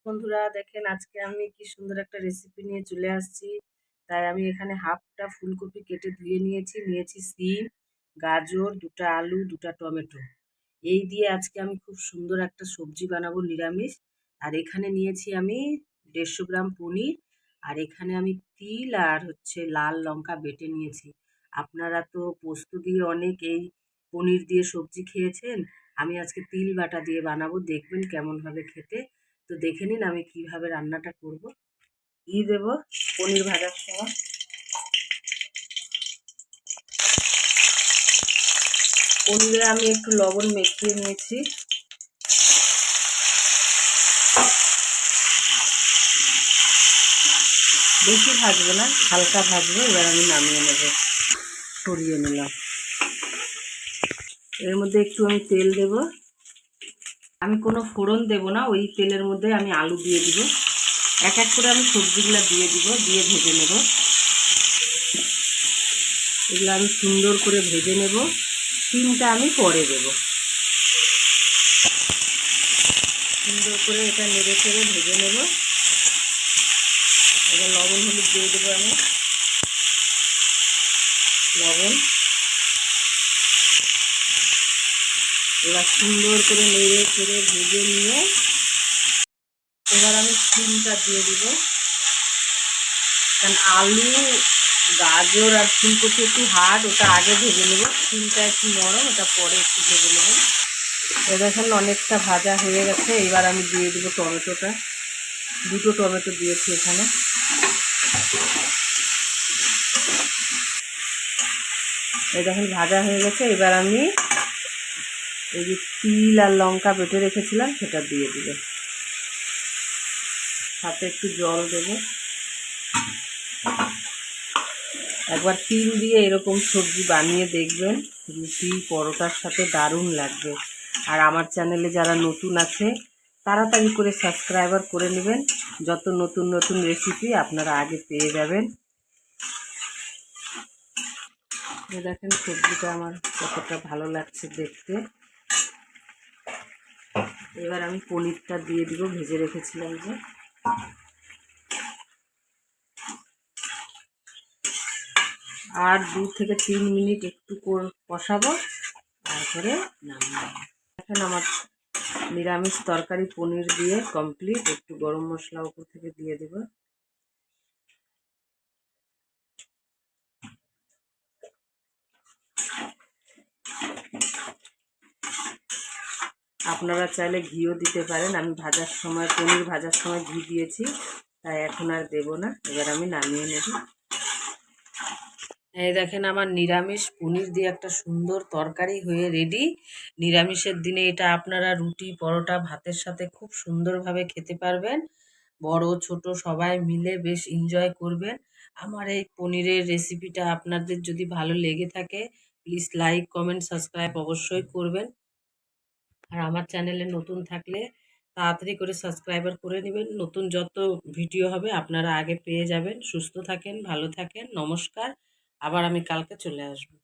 বন্ধুরা, দেখেন আজকে আমি কি সুন্দর একটা রেসিপি নিয়ে চলে আসছি। তাই আমি এখানে হাফটা ফুলকপি কেটে ধুয়ে নিয়েছি সিম, গাজর, দুটো আলু, দুটো টমেটো। এই দিয়ে আজকে আমি খুব সুন্দর একটা সবজি বানাবো নিরামিষ। আর এখানে নিয়েছি আমি 150 গ্রাম পনির। আর এখানে আমি তিল আর লাল লঙ্কা বেটে নিয়েছি। আপনারা তো পোস্ত দিয়ে অনেক এই পনির দিয়ে সবজি খেয়েছেন। আমি আজকে তিল বাটা দিয়ে বানাবো, দেখবেন কেমন হবে খেতে। তো দেখে নিন আমি কিভাবে রান্নাটা করব। দেব পনির ভাজার সময়। পনিরে আমি একটু লবণ মেখিয়ে নিয়েছি। বেশি ভাজবো না, হালকা ভাজবো। এবার আমি নামিয়ে নেব, সরিয়ে নিলাম। এর মধ্যে একটু আমি তেল দেব। আমি কোনো ফোড়ন দেব না, ওই তেলের মধ্যে আমি আলু দিয়ে দিব। এক এক করে আমি সবজিগুলো দিয়ে দিব, দিয়ে ভেজে নেব। এগুলো আমি সুন্দর করে ভেজে নেব। তিনটা আমি পরে দেব। সুন্দর করে এটা নেড়ে চেড়ে ভেজে নেব। এবার লবণ হলুদ দিয়ে দেবো আমি। লবণ, এবার সুন্দর করে নেড়ে চেড়ে ভেজে নিয়ে এবার আমি সিমটা দিয়ে দিব। কারণ আলু, গাজর আর ফুলকপি একটু হার্ড, ওটা আগে ভেজে নেব। সিমটা একটু নরম, ওটা পরে একটু ভেজে নেব। দেখেন অনেকটা ভাজা হয়ে গেছে। এবার আমি দিয়ে দেবো টমেটোটা। দুটো টমেটো দিয়েছি এখানে। এই দেখেন ভাজা হয়ে গেছে। এবার আমি এই যে তিল আর লঙ্কা বেটে রেখেছিলাম সেটা দিয়ে দিব। সাথে একটু জল দেব। একবার তিল দিয়ে এরকম সবজি বানিয়ে দেখবেন, রুটি পরোটার সাথে দারুণ লাগবে। আর আমার চ্যানেলে যারা নতুন আছে তাড়াতাড়ি করে সাবস্ক্রাইবার করে নেবেন, যত নতুন নতুন রেসিপি আপনারা আগে পেয়ে যাবেন। দেখেন সবজিটা আমার কতটা ভালো লাগছে দেখতে। এবার আমি পনিরটা দিয়ে দিব, ভেজে রেখেছিলাম যে। আর 2 থেকে 3 মিনিট একটু কষাবো, তারপরে নামিয়ে নেব। এখন আমার নিরামিষ তরকারি পনির দিয়ে কমপ্লিট। একটু গরম মশলা উপর থেকে দিয়ে দেব। আপনারা চাইলে ঘিও দিতে পারেন। আমি ভাজার সময়, পনির ভাজার সময় ঘি দিয়েছি, তাই এখন আর দেব না। এবার আমি নামিয়ে নেব। এই দেখেন আমার নিরামিষ পনির দিয়ে একটা সুন্দর তরকারি হয়ে রেডি। নিরামিষের দিনে এটা আপনারা রুটি পরোটা ভাতের সাথে খুব সুন্দরভাবে খেতে পারবেন। বড় ছোট সবাই মিলে বেশ এনজয় করবেন। আমার এই পনিরের রেসিপিটা আপনাদের যদি ভালো লেগে থাকে, প্লিজ লাইক কমেন্ট সাবস্ক্রাইব অবশ্যই করবেন। আর আমার চ্যানেলে নতুন থাকলে তাড়াতাড়ি করে সাবস্ক্রাইবার করে নেবেন। নতুন যত ভিডিও হবে আপনারা আগে পেয়ে যাবেন। সুস্থ থাকেন, ভালো থাকেন, নমস্কার। আবার আমি কালকে চলে আসবো।